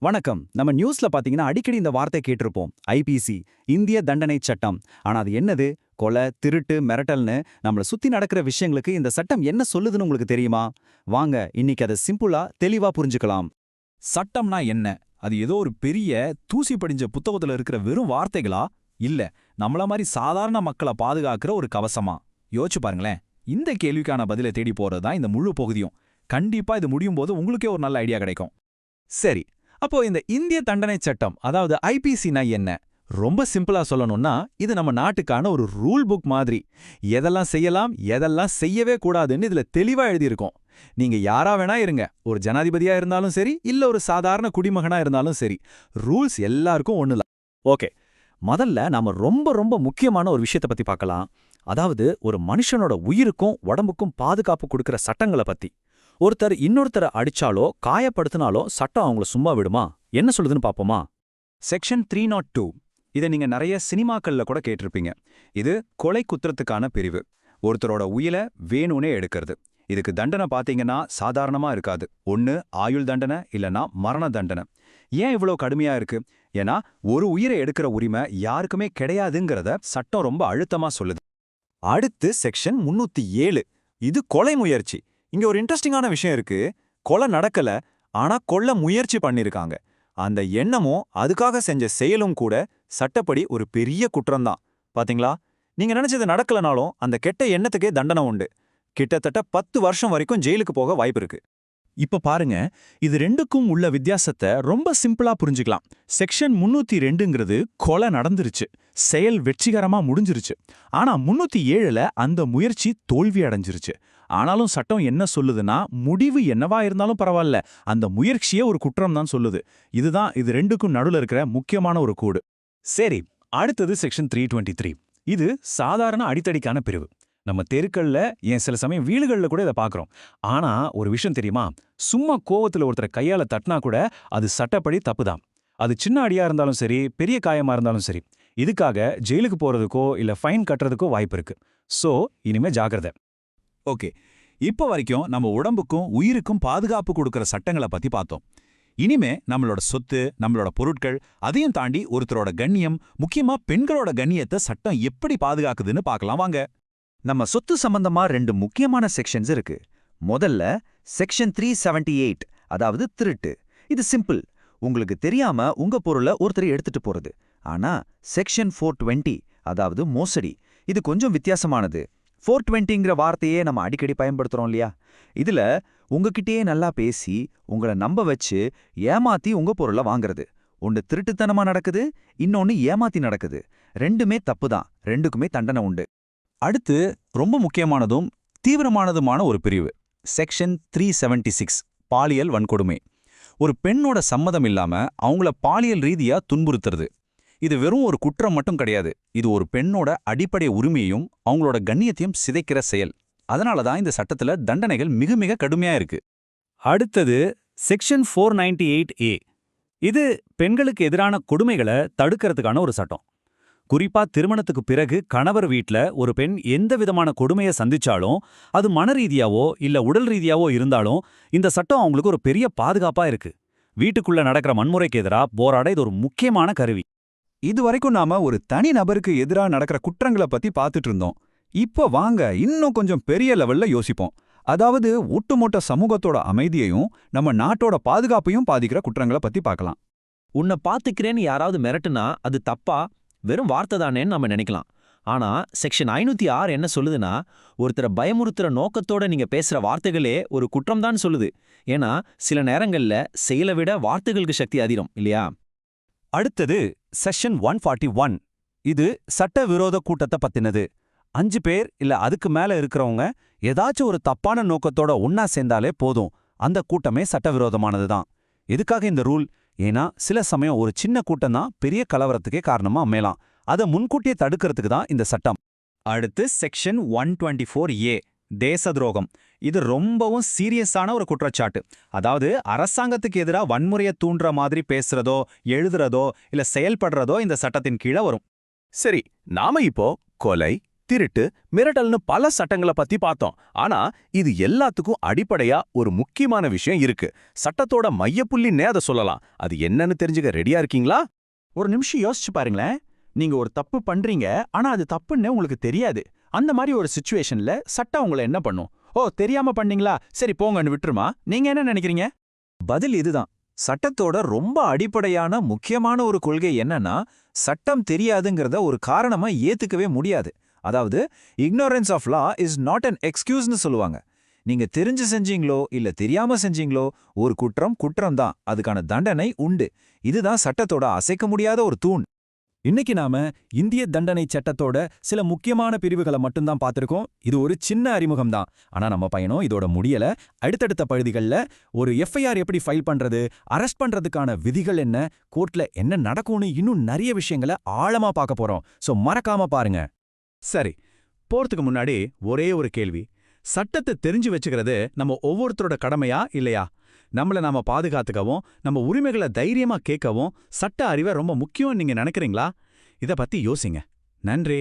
வணக்கம். நம்ம நியூஸ்ல பாத்தீங்கன்னா அடிக்கடி இந்த வார்த்தை கேட்டிருப்போம். ஐபிசி, இந்திய தண்டனை சட்டம். ஆனா அது என்னது? கொலை, திருட்டு, மிரட்டல்னு நம்மள சுத்தி நடக்கிற விஷயங்களுக்கு இந்த சட்டம் என்ன சொல்லுதுன்னு உங்களுக்கு தெரியுமா? வாங்க இன்னைக்கு அதை சிம்பிளா, தெளிவா புரிஞ்சுக்கலாம். சட்டம்னா என்ன? அது ஏதோ ஒரு பெரிய தூசி படிஞ்ச புத்தகத்துல இருக்கிற வெறும் வார்த்தைகளா? இல்ல, நம்மள மாதிரி சாதாரண மக்களை பாதுகாக்கிற ஒரு கவசமா? யோசிச்சு பாருங்களேன். இந்த கேள்விக்கான பதிலை தேடி போறதுதான் இந்த முழு பகுதியும். கண்டிப்பா இது முடியும் போது உங்களுக்கே ஒரு நல்ல ஐடியா கிடைக்கும். சரி, அப்போ இந்த இந்திய தண்டனை சட்டம், அதாவது ஐபிசினா என்ன? ரொம்ப சிம்பிளா சொல்லணும்னா, இது நம்ம நாட்டுக்கான ஒரு ரூல் புக் மாதிரி. எதெல்லாம் செய்யலாம், எதெல்லாம் செய்யவே கூடாதுன்னு இதுல தெளிவா எழுதியிருக்கோம். நீங்க யாரா வேணா இருங்க, ஒரு ஜனாதிபதியா இருந்தாலும் சரி, இல்ல ஒரு சாதாரண குடிமகனா இருந்தாலும் சரி, ரூல்ஸ் எல்லாருக்கும் ஒண்ணுதான். ஓகே. முதல்ல நாம ரொம்ப ரொம்ப முக்கியமான ஒரு விஷயத்தை பத்தி பார்க்கலாம். அதாவது ஒரு மனுஷனோட உயிருக்கும் உடம்புக்கும் பாதுகாப்பு கொடுக்கிற சட்டங்களை பத்தி. ஒருத்தர் இன்னொருத்தரை அடிச்சாலோ காயப்படுத்தினாலோ சட்டம் அவங்கள சும்மா விடுமா? என்ன சொல்லுதுன்னு பாப்போமா? செக்ஷன் 302. இதை நீங்க நிறைய சினிமாக்கள்ல கூட கேட்டிருப்பீங்க. இது கொலை குற்றத்துக்கான பிரிவு. ஒருத்தரோட உயிரை வேணும்னே எடுக்கிறது. இதுக்கு தண்டனை பாத்தீங்கன்னா சாதாரணமா இருக்காது. ஒன்னு ஆயுள் தண்டனை, இல்லனா மரண தண்டனை. ஏன் இவ்வளோ கடுமையா இருக்கு? ஏன்னா ஒரு உயிரை எடுக்கிற உரிமை யாருக்குமே கிடையாதுங்கிறத சட்டம் ரொம்ப அழுத்தமா சொல்லுது. அடுத்து செக்ஷன் 307. இது கொலை முயற்சி. இங்க ஒரு இன்ட்ரெஸ்டிங்கான விஷயம் இருக்கு. கொலை நடக்கல, ஆனா கொல்ல முயற்சி பண்ணிருக்காங்க. அந்த எண்ணமும் அதுக்காக செஞ்ச செயலும் கூட சட்டப்படி ஒரு பெரிய குற்றம்தான். பாத்தீங்களா? நீங்க நினைச்சது நடக்கலனாலும் அந்த கெட்ட எண்ணத்துக்கே தண்டனை உண்டு. கிட்டத்தட்ட 10 வருஷம் வரைக்கும் ஜெயிலுக்கு போக வாய்ப்பு இருக்கு. இப்ப பாருங்க, இது ரெண்டுக்கும் உள்ள வித்தியாசத்தை ரொம்ப சிம்பிளா புரிஞ்சுக்கலாம். செக்ஷன் 302ங்கிறது கொலை நடந்துருச்சு, செயல் வெற்றிகரமா முடிஞ்சிருச்சு. ஆனா 307ல அந்த முயற்சி தோல்வி அடைஞ்சிருச்சு. ஆனாலும் சட்டம் என்ன சொல்லுதுன்னா, முடிவு என்னவா இருந்தாலும் பரவாயில்ல, அந்த முயற்சியே ஒரு குற்றம் தான் சொல்லுது. இதுதான் இது ரெண்டுக்கும் நடுவுல இருக்கிற முக்கியமான ஒரு கோடு. சரி, அடுத்தது செக்ஷன் 323. இது சாதாரண அடித்தடிக்கான பிரிவு. நம்ம தெருக்கள்ல, ஏன் சில சமயம் வீடுகள்ல கூட இதை பார்க்குறோம். ஆனா ஒரு விஷயம் தெரியுமா? சும்மா கோவத்துல ஒருத்தரை கையால தட்டினா கூட அது சட்டப்படி தப்புதான். அது சின்ன அடியா இருந்தாலும் சரி, பெரிய காயமா இருந்தாலும் சரி, இதுக்காக ஜெயிலுக்கு போறதுக்கோ இல்ல ஃபைன் கட்டுறதுக்கோ வாய்ப்பு இருக்கு. சோ இனிமே ஜாக்கிரதை. ஓகே, இப்போ வரைக்கும் நம்ம உடம்புக்கும் உயிருக்கும் பாதுகாப்பு கொடுக்கிற சட்டங்களை பத்தி பார்த்தோம். இனிமே நம்மளோட சொத்து, நம்மளோட பொருட்கள், அதையும் தாண்டி ஒருத்தரோட கண்ணியம், முக்கியமா பெண்களோட கண்ணியத்தை சட்டம் எப்படி பாதுகாக்குதுன்னு பார்க்கலாம் வாங்க. நம்ம சொத்து சம்பந்தமா 2 முக்கியமான செக்ஷன்ஸ் இருக்கு. முதல்ல செக்ஷன் 378, அதாவது திருட்டு. இது சிம்பிள். உங்களுக்கு தெரியாம உங்க பொருளை ஒருத்தர் எடுத்துட்டு போறது. ஆனா செக்ஷன் 420, அதாவது மோசடி, இது கொஞ்சம் வித்தியாசமானது. 420ங்கிற வார்த்தையே நம்ம அடிக்கடி பயன்படுத்துறோம் இல்லையா? இதுல உங்ககிட்டயே நல்லா பேசி உங்களை நம்ப வச்சு ஏமாத்தி உங்க பொருளை வாங்குறது. ஒன்னு திருட்டுத்தனமா நடக்குது, இன்னொன்னு ஏமாத்தி நடக்குது. ரெண்டுமே தப்பு தான். ரெண்டுக்குமே தண்டனை உண்டு. அடுத்து ரொம்ப முக்கியமானதும் தீவிரமானதுமான ஒரு பிரிவு, செக்ஷன் 376, பாலியல் வன்கொடுமை. ஒரு பெண்ணோட சம்மதம் இல்லாம அவங்கள பாலியல் ரீதியா துன்புறுத்துறது. இது வெறும் ஒரு குற்றம் மட்டும் கிடையாது. இது ஒரு பெண்ணோட அடிப்படை உரிமையையும் அவங்களோட கண்ணியத்தையும் சிதைக்கிற செயல். அதனால தான் இந்த சட்டத்துல தண்டனைகள் மிக மிக கடுமையா இருக்கு. அடுத்தது செக்ஷன் 498A. இது பெண்களுக்கு எதிரான கொடுமைகளை தடுக்கிறதுக்கான ஒரு சட்டம். குறிப்பா திருமணத்துக்கு பிறகு கணவர் வீட்ல ஒரு பெண் எந்த விதமான கொடுமையை சந்திச்சாலும், அது மன ரீதியாவோ இல்ல உடல் ரீதியாவோ இருந்தாலும், இந்த சட்டம் அவங்களுக்கு ஒரு பெரிய பாதுகாப்பா இருக்கு. வீட்டுக்குள்ள நடக்கிற வன்முறைக்கு எதிரா போராட இது ஒரு முக்கியமான கருவி. இதுவரைக்கும் நாம ஒரு தனி நபருக்கு எதிரா நடக்கிற குற்றங்களை பத்தி பார்த்துட்டு இருந்தோம். இப்போ வாங்க இன்னும் கொஞ்சம் பெரிய லெவல்ல யோசிப்போம். அதாவது ஒட்டுமொத்த சமூகத்தோட அமைதியையும் நம்ம நாட்டோட பாதுகாப்பையும் பாதிக்கிற குற்றங்களை பத்தி பார்க்கலாம். உன்னை பாத்துக்கிறேன்னு யாராவது மிரட்டுனா அது தப்பா? வெறும் வார்த்தை தானேன்னு நம்ம நினைக்கலாம். ஆனா செக்ஷன் 506 என்ன சொல்லுதுன்னா, ஒருத்தரை பயமுறுத்துற நோக்கத்தோட நீங்க பேசுற வார்த்தைகளே ஒரு குற்றம் தான் சொல்லுது. ஏன்னா சில நேரங்கள்ல செயலை விட வார்த்தைகளுக்கு சக்தி அதிகம் இல்லையா? அடுத்தது செக்ஷன் 141. இது சட்டவிரோத கூட்டத்தை பத்தினது. 5 பேர் இல்ல அதுக்கு மேல இருக்கிறவங்க ஏதாச்சும் ஒரு தப்பான நோக்கத்தோட ஒன்னா சேர்ந்தாலே போதும், அந்த கூட்டமே சட்டவிரோதமானதுதான். எதுக்காக இந்த ரூல்? ஏன்னா சில சமயம் ஒரு சின்ன கூட்டம் தான் பெரிய கலவரத்துக்கே காரணமா அமையலாம். அதை முன்கூட்டியே தடுக்கிறதுக்கு தான் இந்த சட்டம். அடுத்து செக்ஷன் 124A, தேச துரோகம். இது ரொம்பவும் சீரியஸான ஒரு குற்றச்சாட்டு. அதாவது அரசாங்கத்துக்கு எதிராக வன்முறையை தூண்டுற மாதிரி பேசுறதோ, எழுதுறதோ இல்ல செயல்படுறதோ இந்த சட்டத்தின் கீழே வரும். சரி, நாம இப்போ கொலை, திருட்டு, மிரட்டல்னு பல சட்டங்கள பத்தி பார்த்தோம். ஆனா இது எல்லாத்துக்கும் அடிப்படையா ஒரு முக்கியமான விஷயம் இருக்கு. சட்டத்தோட மையப்புள்ளின்னே அதை சொல்லலாம். அது என்னன்னு தெரிஞ்சுக்க ரெடியா இருக்கீங்களா? ஒரு நிமிஷம் யோசிச்சு பாருங்களேன். நீங்க ஒரு தப்பு பண்றீங்க, ஆனா அது தப்புன்னு உங்களுக்கு தெரியாது. அந்த மாதிரி ஒரு சிச்சுவேஷன்ல சட்டம் உங்களை என்ன பண்ணும்? ஓ, தெரியாம பண்ணீங்களா, சரி போங்கன்னு விட்டுருமா? நீங்க என்ன நினைக்கிறீங்க? பதில் இதுதான். சட்டத்தோட ரொம்ப அடிப்படையான முக்கியமான ஒரு கொள்கை என்னன்னா, சட்டம் தெரியாதுங்கிறத ஒரு காரணமா ஏத்துக்கவே முடியாது. அதாவது ignorance of law is not an excuseன்னு சொல்லுவாங்க. நீங்க தெரிஞ்சு செஞ்சீங்களோ இல்ல தெரியாம செஞ்சீங்களோ ஒரு குற்றம் குற்றம் தான், அதுக்கான தண்டனை உண்டு. இதுதான் சட்டத்தோட அசைக்க முடியாத ஒரு தூண். இன்னைக்கு நாம இந்திய தண்டனை சட்டத்தோட சில முக்கியமான பிரிவுகளை மட்டும்தான் பார்த்திருக்கோம். இது ஒரு சின்ன அறிமுகம் தான். ஆனா நம்ம பயணம் இதோட முடியல. அடுத்தடுத்த பகுதிகளில் ஒரு எஃப்ஐஆர் எப்படி ஃபைல் பண்றது, அரெஸ்ட் பண்றதுக்கான விதிகள் என்ன, கோர்ட்ல என்ன நடக்கும்னு இன்னும் நிறைய விஷயங்களை ஆழமா பார்க்க போறோம். சோ மறக்காம பாருங்க. சரி, போறதுக்கு முன்னாடி ஒரே ஒரு கேள்வி. சட்டத்தை தெரிஞ்சு வச்சுக்கிறது நம்ம ஒவ்வொருத்தரோட கடமையா இல்லையா? நம்மள நாம பாதுகாத்துக்கவும் நம்ம உரிமைகளை தைரியமா கேட்கவும் சட்ட அறிவை ரொம்ப முக்கியம் நீங்க நினைக்கிறீங்களா? இத பத்தி யோசிங்க. நன்றி.